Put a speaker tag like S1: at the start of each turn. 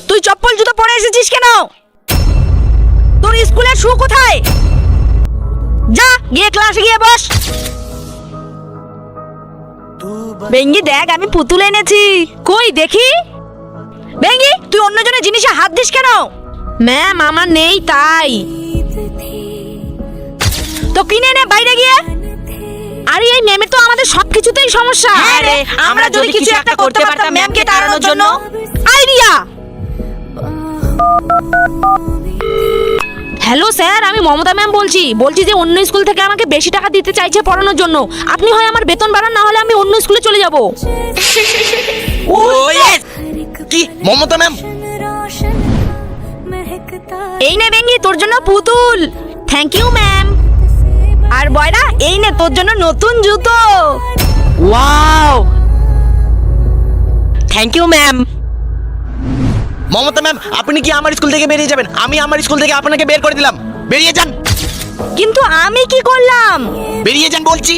S1: তুই চপ্পল জুতো পরে এসেছিস কেন? তোর স্কুলের শু কোথায়? যা গিয়ে ক্লাসে গিয়ে বস। বেঙ্গি দেখ, আমি পুতুল এনেছি। কই দেখি। বেঙ্গি, তুই অন্যজনের জিনিসে হাত দিস কেন? ম্যাম, আমার নেই তাই। তো কিনে নে বাইরে গিয়ে। আরে এই ম্যামের তো আমাদের সবকিছুতেই সমস্যা।
S2: হ্যাঁ রে, আমরা যদি কিছু একটা করতে পারতাম ম্যামকে তাড়ানোর জন্য।
S1: আইডিয়া। হ্যালো স্যার, আমি মমতা ম্যাম বলছি যে অন্য স্কুল থেকে আমাকে বেশি টাকা দিতে চাইছে পড়ানোর জন্য। আপনি হয় আমার বেতন বাড়ান, না হলে আমি অন্য স্কুলে চলে যাব।
S2: কি মমতা ম্যাম?
S1: এই নে বেঙ্গি, তোর জন্য পুতুল। Thank you ma'am. আর বয়রা, এই নে তোর জন্য নতুন জুতো।
S2: Wow, thank you ma'am. Mamata ma'am, আপনি কি আমার স্কুল থেকে বেরিয়ে যাবেন? আমি আমার স্কুল থেকে আপনাকে বের করে দিলাম। বেরিয়ে যান।
S1: কিন্তু আমি কি করলাম?
S2: বেরিয়ে যান বলছি।